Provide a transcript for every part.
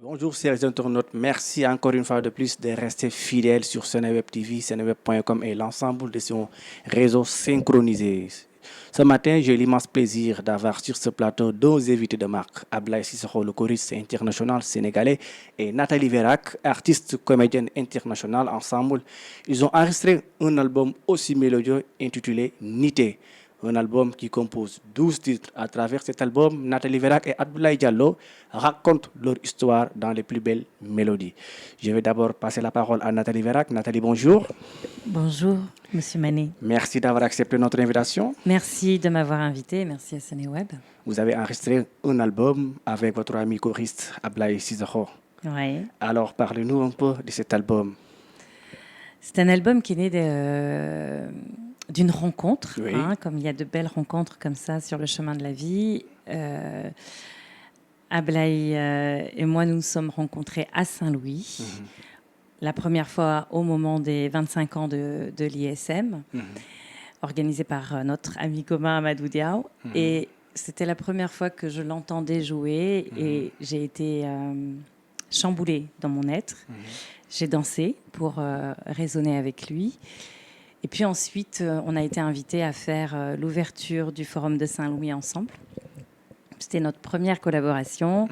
Bonjour chers internautes, merci encore une fois de plus de rester fidèles sur Seneweb TV, seneweb.com et l'ensemble de son réseau synchronisé. Ce matin, j'ai l'immense plaisir d'avoir sur ce plateau deux invités de marque, Ablaye Sissoko, le choriste international sénégalais, et Nathalie Vérac, artiste comédienne internationale. Ensemble, ils ont enregistré un album aussi mélodieux intitulé Nité. Un album qui compose 12 titres. À travers cet album, Nathalie Vérac et Abdoulaye Diallo racontent leur histoire dans les plus belles mélodies. Je vais d'abord passer la parole à Nathalie Vérac. Nathalie, bonjour. Bonjour, Monsieur Mané. Merci d'avoir accepté notre invitation. Merci de m'avoir invité. Merci à Seneweb. Vous avez enregistré un album avec votre ami choriste Ablaye Sissoko. Oui. Alors, parlez-nous un peu de cet album. C'est un album qui est né d'une rencontre, Oui. Comme il y a de belles rencontres comme ça sur le chemin de la vie. Ablaye et moi, nous nous sommes rencontrés à Saint-Louis. La première fois au moment des 25 ans de l'ISM, organisé par notre ami commun Amadou Diaw. Et c'était la première fois que je l'entendais jouer et j'ai été chamboulée dans mon être. J'ai dansé pour raisonner avec lui. Et puis ensuite, on a été invités à faire l'ouverture du Forum de Saint-Louis ensemble. C'était notre première collaboration.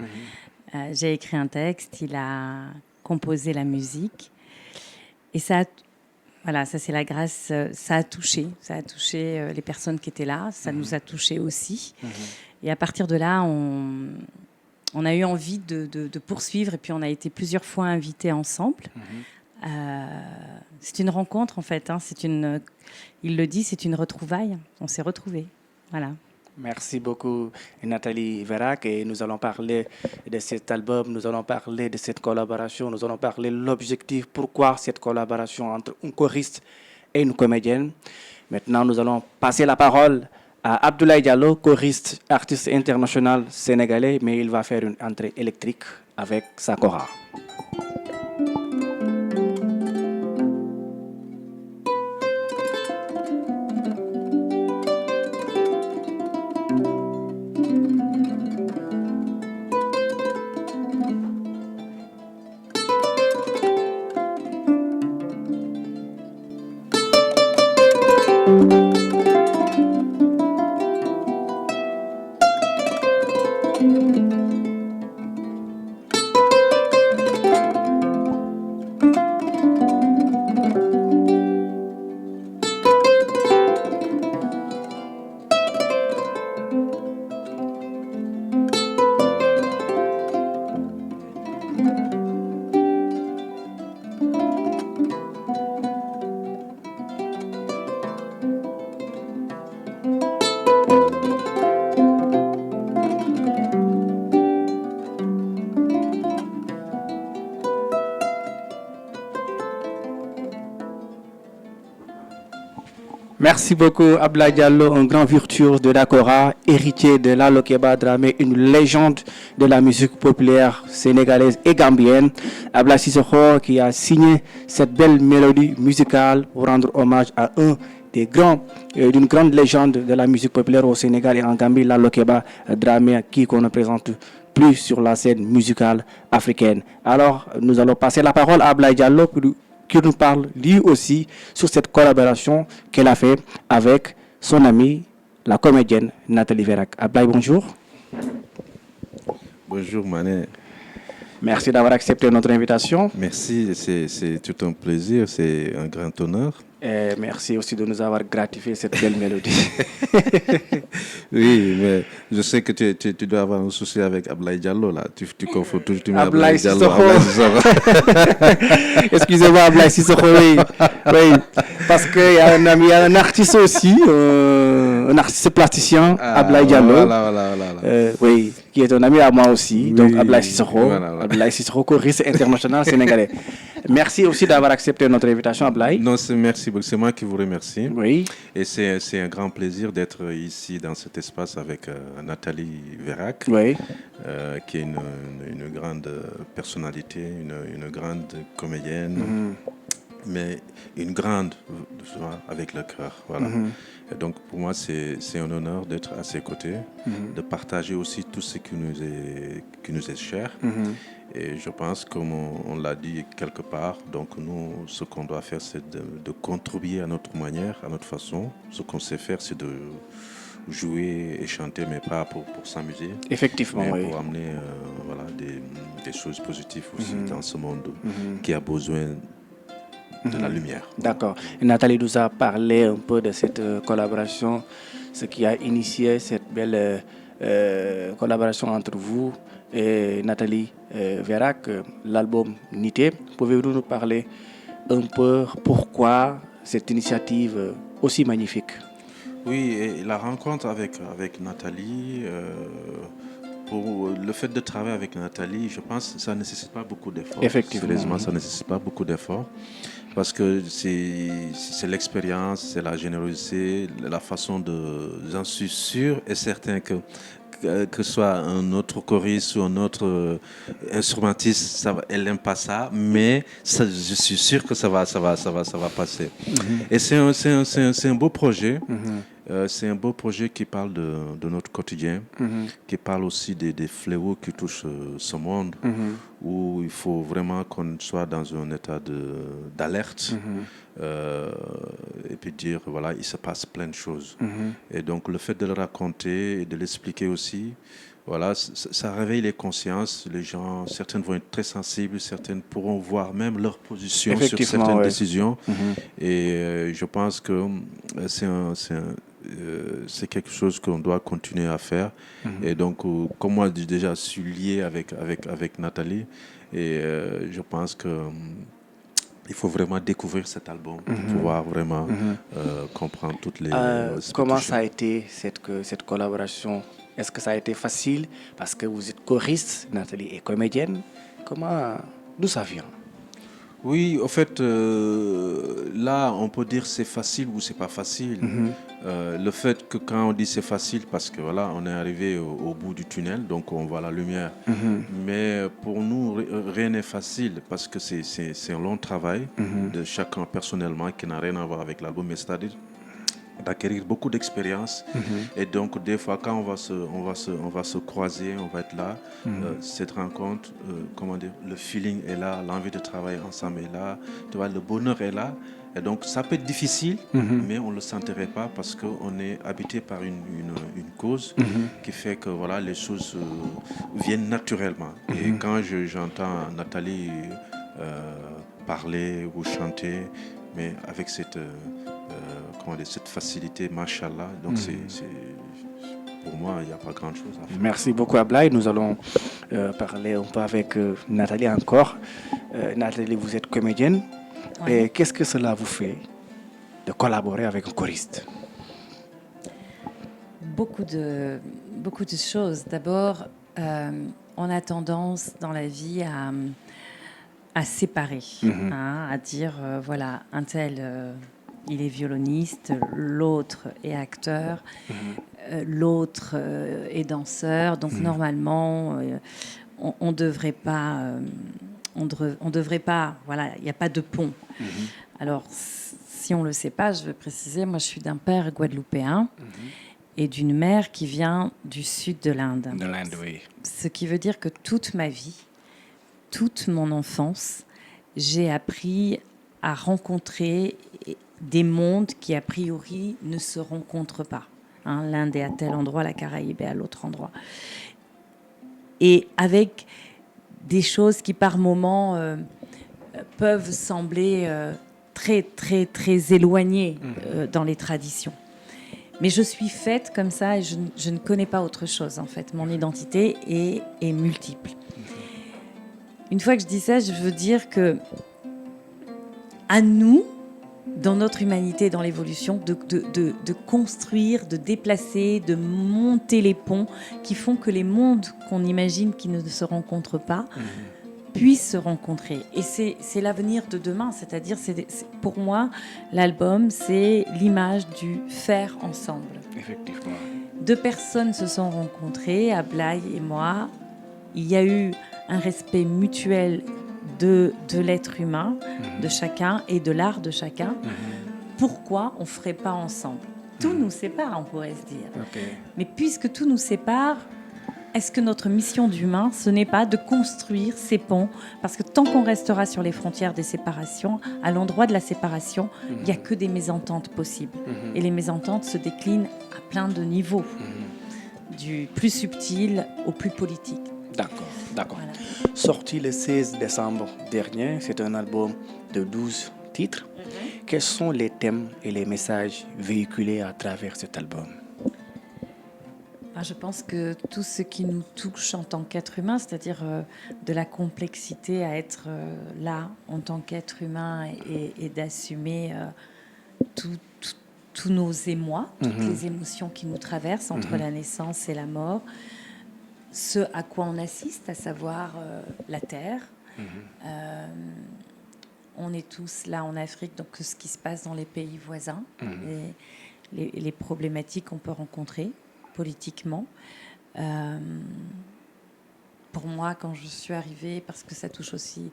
J'ai écrit un texte, il a composé la musique. Et ça, voilà, ça c'est la grâce. Ça a touché les personnes qui étaient là. Ça nous a touchés aussi. Et à partir de là, on a eu envie de poursuivre. Et puis on a été plusieurs fois invités ensemble. C'est une rencontre en fait. Il le dit, c'est une retrouvaille. On s'est retrouvés. Voilà. Merci beaucoup Nathalie Vérac, et nous allons parler de cet album, nous allons parler de cette collaboration, nous allons parler de l'objectif, pourquoi cette collaboration entre un choriste et une comédienne. Maintenant, nous allons passer la parole à Abdoulaye Diallo, choriste, artiste international sénégalais, mais il va faire une entrée électrique avec sa kora. Merci beaucoup Abdoulaye Diallo, un grand virtuose de la kora, héritier de Lalo Keba Dramé, une légende de la musique populaire sénégalaise et gambienne. Ablaye Sissoko qui a signé cette belle mélodie musicale pour rendre hommage à un des grands, d'une grande légende de la musique populaire au Sénégal et en Gambie, Lalo Keba Dramé, qui qu'on ne présente plus sur la scène musicale africaine. Alors, nous allons passer la parole à Ablaye Diallo qui nous parle lui aussi sur cette collaboration qu'elle a fait avec son amie, la comédienne Nathalie Vérac. Ablaye, bonjour. Bonjour Mané. Merci d'avoir accepté notre invitation. Merci, c'est tout un plaisir, c'est un grand honneur. Et merci aussi de nous avoir gratifié cette belle mélodie. Oui, mais je sais que tu dois avoir un souci avec Ablaye Diallo là. Tu confonds toujours Ablaye Sissoko. Sissoko. Excusez-moi, Ablaye Sissoko, oui. Oui. Parce qu'il y a un artiste aussi, un artiste plasticien, Ablaye Diallo. Voilà. Oui, qui est un ami à moi aussi. Oui, Donc Ablaye Sissoko, voilà. Ablaye Sissoko, choriste international sénégalais. Merci aussi d'avoir accepté notre invitation, Ablaye. Non, merci, c'est moi qui vous remercie. Oui. Et c'est un grand plaisir d'être ici dans cet espace avec Nathalie Vérac, Oui. qui est une grande personnalité, une grande comédienne. mais une grande, tu vois, avec le cœur. Voilà. Et donc pour moi, c'est un honneur d'être à ses côtés, de partager aussi tout ce qui nous est cher. Et je pense, comme on l'a dit quelque part, donc nous, ce qu'on doit faire, c'est de contribuer à notre manière, à notre façon. Ce qu'on sait faire, c'est de jouer et chanter, mais pas pour s'amuser, Effectivement, mais oui. pour amener voilà, des choses positives aussi dans ce monde qui a besoin de la lumière. D'accord. Nathalie nous a parlé un peu de cette collaboration, ce qui a initié cette belle collaboration entre vous et Nathalie Vérac, l'album Nité. Pouvez-vous nous parler un peu pourquoi cette initiative aussi magnifique? Oui, et la rencontre avec Nathalie, pour le fait de travailler avec Nathalie, je pense que ça ne nécessite pas beaucoup d'efforts. Effectivement. Sérieusement, ça ne nécessite pas beaucoup d'efforts. Parce que c'est l'expérience, c'est la générosité, la façon de... J'en suis sûr et certain que ce soit un autre choriste ou un autre instrumentiste, elle n'aime pas ça, mais ça, je suis sûr que ça va passer. Et c'est un beau projet. C'est un beau projet qui parle de notre quotidien, qui parle aussi des fléaux qui touchent ce monde, où il faut vraiment qu'on soit dans un état d'alerte, et puis dire, voilà, il se passe plein de choses. Et donc le fait de le raconter et de l'expliquer aussi, voilà, ça réveille les consciences. Les gens, certaines vont être très sensibles, certaines pourront voir même leur position sur certaines décisions. Et je pense que c'est quelque chose qu'on doit continuer à faire. Et donc, comme moi, déjà, je suis lié avec Nathalie. Et je pense que il faut vraiment découvrir cet album pour pouvoir vraiment comprendre toutes les... comment ça a été cette collaboration? Est-ce que ça a été facile? Parce que vous êtes choriste, Nathalie est comédienne. D'où ça vient? Oui, en fait, là, on peut dire c'est facile ou c'est pas facile. Le fait que quand on dit c'est facile, parce que voilà, on est arrivé au bout du tunnel, donc on voit la lumière. Mais pour nous, rien n'est facile parce que c'est un long travail de chacun personnellement qui n'a rien à voir avec l'album, mais c'est-à-dire d'acquérir beaucoup d'expérience. Et donc des fois quand on va se croiser, on va être là, cette rencontre, comment dire, le feeling est là, l'envie de travailler ensemble est là, tu vois, le bonheur est là. Et donc ça peut être difficile, mais on ne le sentirait pas parce qu'on est habité par une cause qui fait que voilà, les choses viennent naturellement. Et quand j'entends Nathalie parler ou chanter, mais avec cette facilité, machallah, donc pour moi, il n'y a pas grand-chose à faire. Merci beaucoup, Ablaye. Nous allons parler un peu avec Nathalie encore. Nathalie, vous êtes comédienne. Oui. Et qu'est-ce que cela vous fait de collaborer avec un choriste? Beaucoup de choses. D'abord, on a tendance dans la vie à séparer, à dire, voilà, un tel... il est violoniste, l'autre est acteur, l'autre est danseur. Donc normalement, on devrait pas, voilà, il n'y a pas de pont. Alors, si on le sait pas, je veux préciser, moi je suis d'un père guadeloupéen et d'une mère qui vient du sud de l'Inde. De l'Inde, oui. Ce qui veut dire que toute ma vie, toute mon enfance, j'ai appris à rencontrer des mondes qui, a priori, ne se rencontrent pas. L'Inde est à tel endroit, la Caraïbe est à l'autre endroit. Et avec des choses qui, par moments, peuvent sembler très, très, très éloignées dans les traditions. Mais je suis faite comme ça et je ne connais pas autre chose, en fait. Mon identité est multiple. Une fois que je dis ça, je veux dire que à nous, dans notre humanité, dans l'évolution, de construire, de déplacer, de monter les ponts qui font que les mondes qu'on imagine qui ne se rencontrent pas puissent se rencontrer. Et c'est l'avenir de demain, c'est-à-dire, pour moi, l'album, c'est l'image du faire ensemble. Effectivement. 2 personnes se sont rencontrées, Ablaye et moi. Il y a eu un respect mutuel de l'être humain, de chacun et de l'art de chacun. Pourquoi on ne ferait pas ensemble? Tout nous sépare, on pourrait se dire. Mais puisque tout nous sépare, est-ce que notre mission d'humain, ce n'est pas de construire ces ponts? Parce que tant qu'on restera sur les frontières des séparations, à l'endroit de la séparation, il n'y a que des mésententes possibles. Et les mésententes se déclinent à plein de niveaux, du plus subtil au plus politique. D'accord. Voilà. Sorti le 16 décembre dernier, c'est un album de 12 titres. Quels sont les thèmes et les messages véhiculés à travers cet album? Je pense que tout ce qui nous touche en tant qu'être humain, c'est-à-dire de la complexité à être là en tant qu'être humain et d'assumer tous nos émois, toutes les émotions qui nous traversent entre la naissance et la mort, ce à quoi on assiste, à savoir la terre. On est tous là en Afrique, donc ce qui se passe dans les pays voisins, les problématiques qu'on peut rencontrer politiquement. Pour moi, quand je suis arrivée, parce que ça touche aussi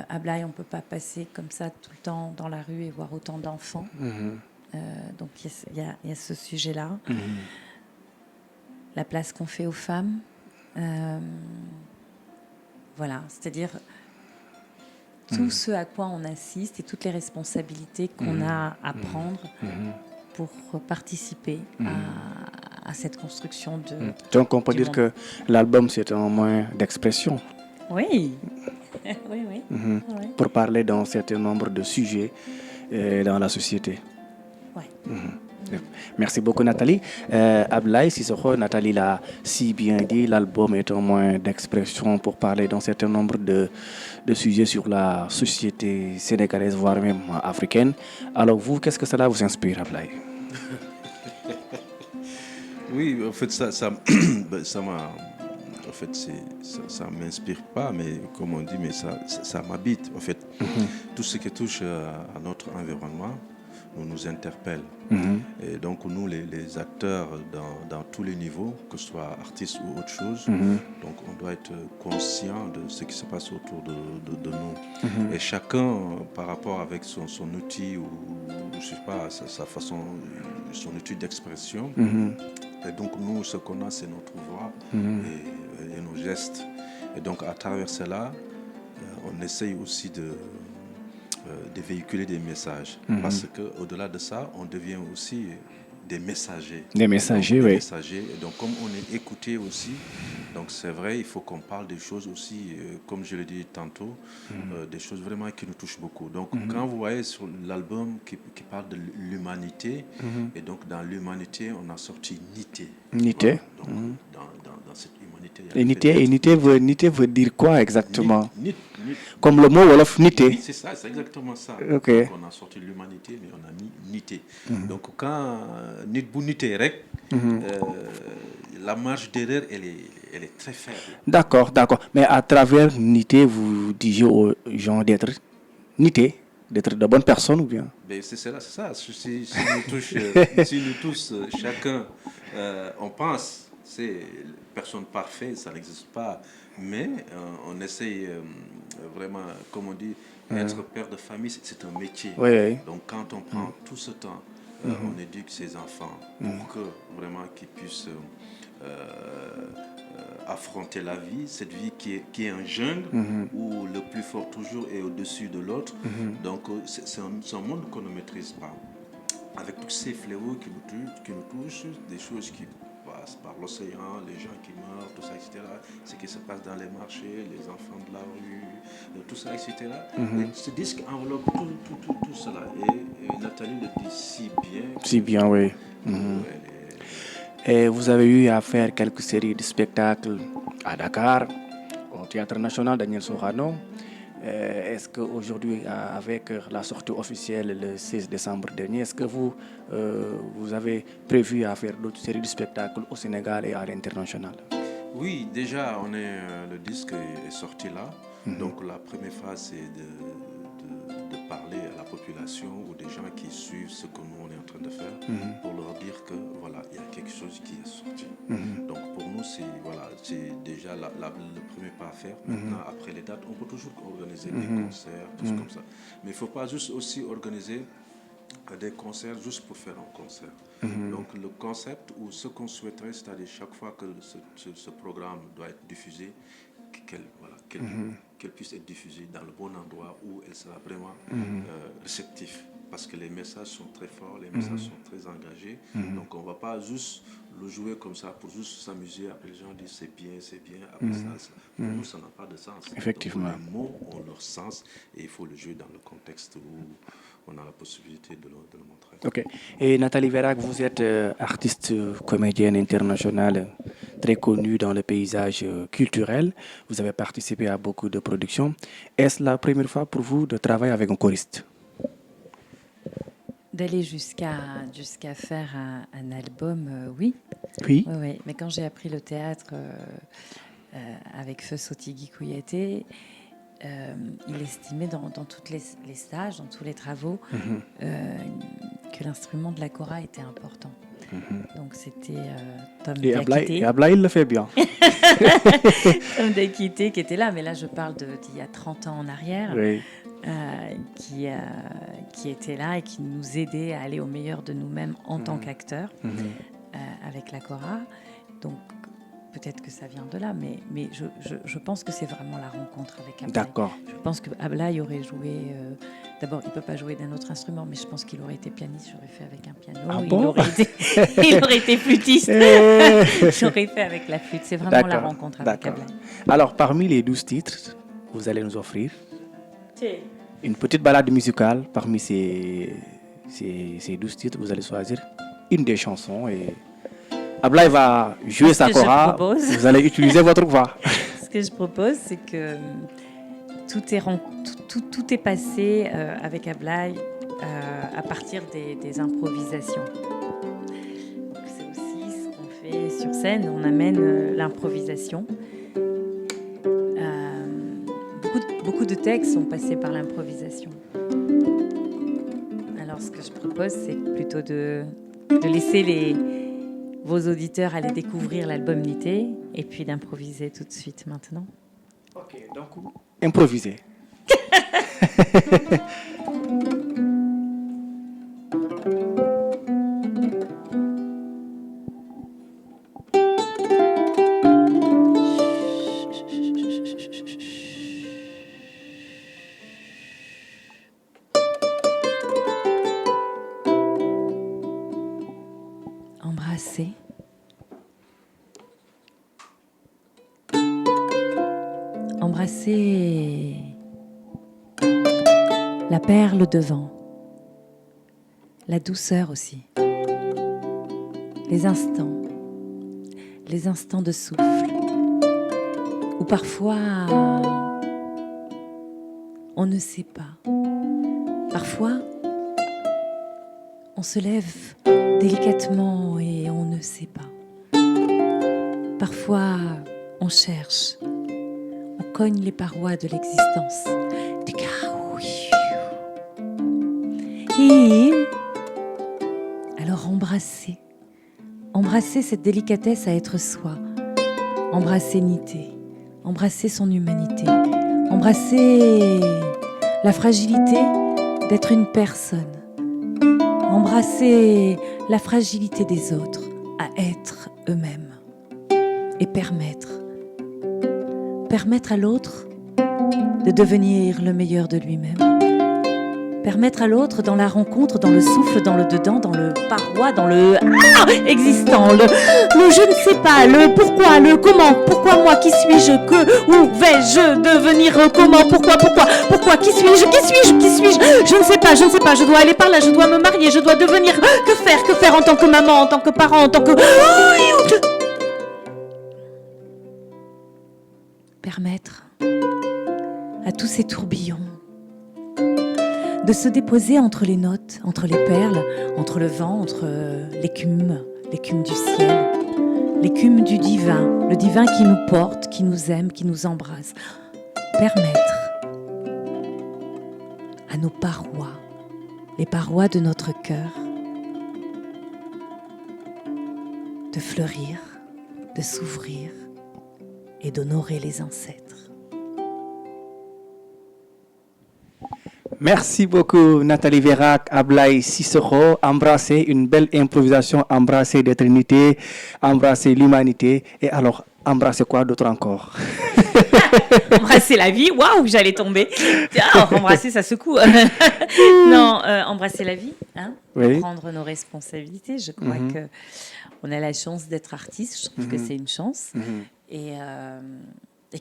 Ablaye, on ne peut pas passer comme ça tout le temps dans la rue et voir autant d'enfants. Donc il y a ce sujet-là. La place qu'on fait aux femmes. Voilà, c'est-à-dire tout ce à quoi on assiste et toutes les responsabilités qu'on a à prendre pour participer à cette construction de... Donc on peut dire que l'album, c'est un moyen d'expression. Oui. Pour parler d'un certain nombre de sujets dans la société. Merci beaucoup Nathalie. Ablaye Cissokho, Nathalie l'a si bien dit, l'album est un moyen d'expression pour parler d'un certain nombre de sujets sur la société sénégalaise, voire même africaine. Alors vous, qu'est-ce que cela vous inspire, Ablaye? Oui, en fait, ça m'inspire pas, mais comme on dit, mais ça m'habite. En fait, tout ce qui touche à notre environnement nous interpelle. Et donc nous, les acteurs dans tous les niveaux, que ce soit artistes ou autre chose, donc on doit être conscient de ce qui se passe autour de nous. Et chacun, par rapport avec son outil ou je sais pas, sa façon, son outil d'expression. Et donc nous, ce qu'on a, c'est notre voix et nos gestes. Et donc à travers cela, on essaye aussi de véhiculer des messages. Parce qu'au-delà de ça, on devient aussi des messagers. Des messagers, oui. Et donc comme on est écouté aussi, donc c'est vrai, il faut qu'on parle des choses aussi, comme je l'ai dit tantôt, des choses vraiment qui nous touchent beaucoup. Donc quand vous voyez sur l'album qui parle de l'humanité, et donc dans l'humanité, on a sorti Nité. Nité. Voilà. Donc dans cette humanité... Et Nité veut dire quoi exactement? Nit. Comme le mot Wolof Nité. Oui, c'est ça, c'est exactement ça. Okay. Donc on a sorti l'humanité, mais on a mis Nité. Donc quand Nit bu Nité rek, la marge d'erreur, elle est très faible. D'accord. Mais à travers Nité, vous disiez aux gens d'être Nité, d'être de bonnes personnes ou bien? Ben c'est ça. Si nous tous, chacun, on pense, c'est personne parfaite, ça n'existe pas. Mais on essaye vraiment, comme on dit, être père de famille, c'est un métier. Oui. Donc quand on prend tout ce temps, on éduque ses enfants pour que vraiment qu'ils puissent affronter la vie, cette vie qui est un jungle où le plus fort toujours est au-dessus de l'autre. Donc c'est un monde qu'on ne maîtrise pas. Avec tous ces fléaux qui nous touchent, des choses qui passent par l'océan, les gens qui meurent, tout ça, etc. Ce qui se passe dans les marchés, les enfants de la rue, tout ça, etc. Et ce disque enveloppe tout cela. Et Nathalie le dit si bien. Si bien, oui. Et vous avez eu à faire quelques séries de spectacles à Dakar, au Théâtre National Daniel Sorano. Est-ce qu'aujourd'hui, avec la sortie officielle le 16 décembre dernier, est-ce que vous avez prévu à faire d'autres séries de spectacles au Sénégal et à l'international? Oui, déjà, le disque est sorti là. Donc la première phase, c'est de parler parler à la population ou des gens qui suivent ce que nous on est en train de faire pour leur dire que voilà, il y a quelque chose qui est sorti. Donc pour nous, c'est déjà le premier pas à faire. Maintenant, après les dates, on peut toujours organiser des concerts, tout comme ça. Mais il ne faut pas juste aussi organiser des concerts juste pour faire un concert. Donc le concept ou ce qu'on souhaiterait, c'est-à-dire chaque fois que ce programme doit être diffusé, qu'elle puisse être diffusée dans le bon endroit où elle sera vraiment réceptive. Parce que les messages sont très forts, les messages sont très engagés. Donc on ne va pas juste le jouer comme ça pour juste s'amuser. Après les gens disent c'est bien. Après ça, pour nous, ça n'a pas de sens. Effectivement. Donc, les mots ont leur sens et il faut le jouer dans le contexte où on a la possibilité de le montrer. Ok. Et Nathalie Vérac, vous êtes artiste comédienne internationale très connue dans le paysage culturel. Vous avez participé à beaucoup de productions. Est-ce la première fois pour vous de travailler avec un choriste? D'aller jusqu'à faire un album, oui. Oui. Oui. Mais quand j'ai appris le théâtre avec Feu Sotigui Kouyaté, il estimait dans tous les stages, dans tous les travaux, que l'instrument de la kora était important. Donc c'était Tom Diakité. Et Ablaï, il le fait bien. Tom Diakité qui était là, mais là je parle d'il y a 30 ans en arrière. Oui. Qui était là et qui nous aidait à aller au meilleur de nous-mêmes en tant qu'acteurs avec la kora. Donc peut-être que ça vient de là, mais je pense que c'est vraiment la rencontre avec Ablaï. D'accord. Je pense que Ablaï aurait joué... D'abord, il ne peut pas jouer d'un autre instrument, mais je pense qu'il aurait été pianiste, j'aurais fait avec un piano. Ah bon? Il aurait été flûtiste, j'aurais fait avec la flûte. C'est vraiment la rencontre avec Ablaï. Alors, parmi les 12 titres, vous allez nous offrir une petite balade musicale. Parmi ces 12 titres, vous allez choisir une des chansons et Ablaï va jouer sa kora. Vous allez utiliser votre voix. Ce que je propose, c'est que tout est passé avec Ablaï à partir des improvisations. C'est aussi ce qu'on fait sur scène. On amène l'improvisation. Beaucoup de textes sont passés par l'improvisation. Alors, ce que je propose, c'est plutôt de laisser vos auditeurs aller découvrir l'album Nité et puis d'improviser tout de suite maintenant. Ok, donc improviser. Embrasser. Embrasser la perle de vent, la douceur aussi, les instants de souffle, où parfois on ne sait pas, parfois on se lève délicatement et on ne sait pas, parfois on cherche, on cogne les parois de l'existence. Et alors embrasser cette délicatesse à être soi, embrasser Nité, embrasser son humanité, embrasser la fragilité d'être une personne, embrasser la fragilité des autres à être eux-mêmes et permettre à l'autre de devenir le meilleur de lui-même. Permettre à l'autre, dans la rencontre, dans le souffle, dans le dedans, dans le paroi, dans le existant, le je ne sais pas, le pourquoi, le comment, pourquoi moi, qui suis-je, où vais-je devenir, comment, pourquoi, qui suis-je, je ne sais pas, je dois aller par là, je dois me marier, je dois devenir, que faire en tant que maman, en tant que parent, en tant que... Permettre à tous ces tourbillons de se déposer entre les notes, entre les perles, entre le vent, entre l'écume du ciel, l'écume du divin, le divin qui nous porte, qui nous aime, qui nous embrasse. Permettre à nos parois, les parois de notre cœur, de fleurir, de s'ouvrir et d'honorer les ancêtres. Merci beaucoup Nathalie Vérac, Ablaye Cissokho. Embrasser une belle improvisation, embrasser des trinités, embrasser l'humanité et alors embrasser quoi d'autre encore? Embrasser la vie, waouh, j'allais tomber. Ah, embrasser, ça secoue. Non, embrasser la vie, hein, Oui. prendre nos responsabilités. Je crois que on a la chance d'être artiste. Je trouve que c'est une chance. Et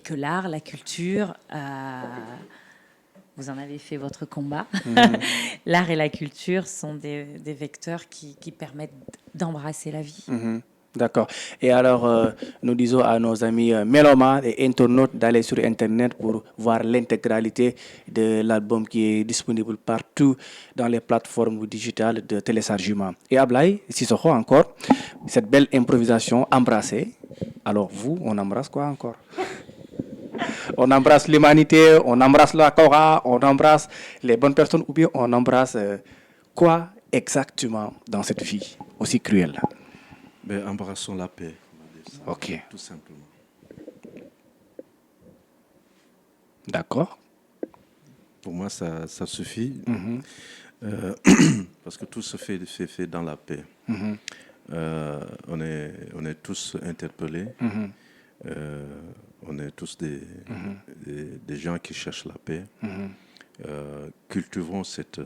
que l'art, la culture, vous en avez fait votre combat. L'art et la culture sont des vecteurs qui permettent d'embrasser la vie. D'accord. Et alors, nous disons à nos amis mélomanes et internautes d'aller sur Internet pour voir l'intégralité de l'album qui est disponible partout dans les plateformes digitales de téléchargement. Et Ablaye Cissokho encore, cette belle improvisation embrassée. Alors vous, on embrasse quoi encore? On embrasse l'humanité, on embrasse la Kora, on embrasse les bonnes personnes ou bien on embrasse quoi exactement dans cette vie aussi cruelle? Ben, embrassons la paix. On va dire ça, Ok. tout simplement. D'accord. Pour moi, ça suffit. Parce que tout se fait dans la paix. On est tous interpellés. On est tous des gens qui cherchent la paix. Cultivons cette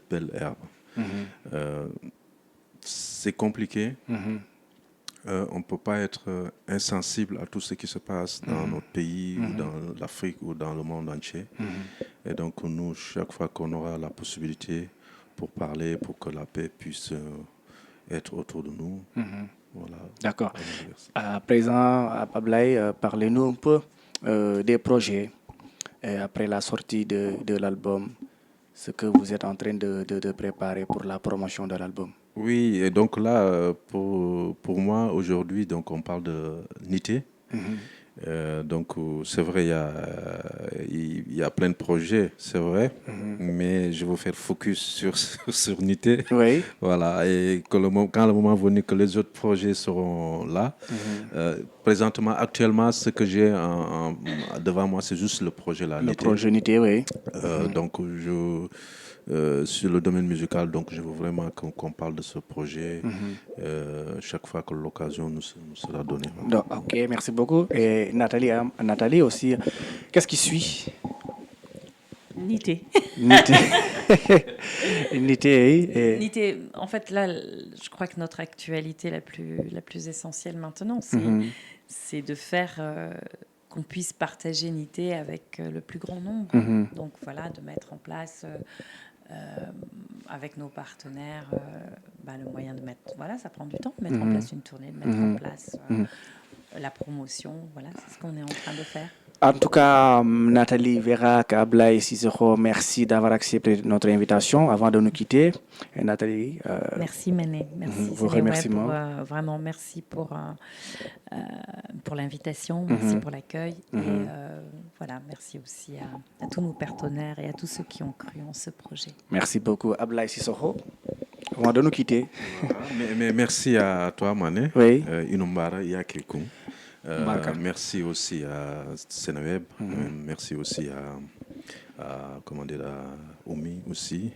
belle herbe. C'est compliqué. On ne peut pas être insensible à tout ce qui se passe dans notre pays, ou dans l'Afrique, ou dans le monde entier. Et donc, nous, chaque fois qu'on aura la possibilité pour parler, pour que la paix puisse être autour de nous, voilà. D'accord. À présent, Ablaye, parlez-nous un peu des projets après la sortie de l'album, ce que vous êtes en train de préparer pour la promotion de l'album. Oui, et donc là, pour moi, aujourd'hui, donc on parle de Nité. Donc, c'est vrai, il y a plein de projets, c'est vrai, mais je veux faire focus sur Nité. Oui. Voilà, et que quand le moment venu que les autres projets seront là. Présentement, actuellement, ce que j'ai devant moi, c'est juste le projet là. Le projet Nité, oui. Donc, sur le domaine musical, donc je veux vraiment qu'on parle de ce projet chaque fois que l'occasion nous sera donnée. Donc, ok, merci beaucoup. Et Nathalie aussi, qu'est-ce qui suit? Nité. Nité. Nité, Nité, en fait, là, je crois que notre actualité la plus essentielle maintenant, c'est de faire qu'on puisse partager Nité avec le plus grand nombre. Donc voilà, de mettre en place avec nos partenaires le moyen de mettre, voilà, ça prend du temps, de mettre en place une tournée, de mettre en place la promotion, voilà, c'est ce qu'on est en train de faire. En tout cas, Nathalie Vérac, Ablaye Cissokho, merci d'avoir accepté notre invitation avant de nous quitter. Et Nathalie, merci Mané, merci. Vos remerciements. Vraiment, merci pour l'invitation, merci pour l'accueil. Et voilà, merci aussi à tous nos partenaires et à tous ceux qui ont cru en ce projet. Merci beaucoup, Ablaye Cissokho. Avant de nous quitter. Voilà. Mais merci à toi, Mané. Oui. Inumbara Yakekou. Merci aussi à Seneweb. Merci aussi à Omi aussi.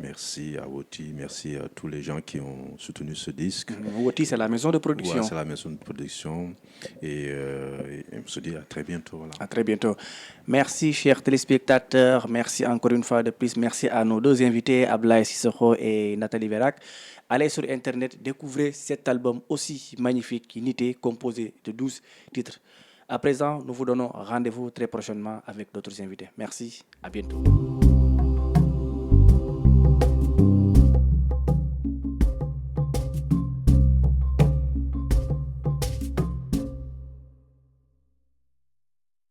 Merci à Woti. Merci à tous les gens qui ont soutenu ce disque. Woti, c'est la maison de production. Ouais, c'est la maison de production. Et on se dit à très bientôt. Voilà. À très bientôt. Merci, chers téléspectateurs. Merci encore une fois de plus. Merci à nos deux invités, Ablaye Cissokho et Nathalie Vérac. Allez sur Internet, découvrez cet album aussi magnifique, Nité, composé de 12 titres. À présent, nous vous donnons rendez-vous très prochainement avec d'autres invités. Merci, à bientôt.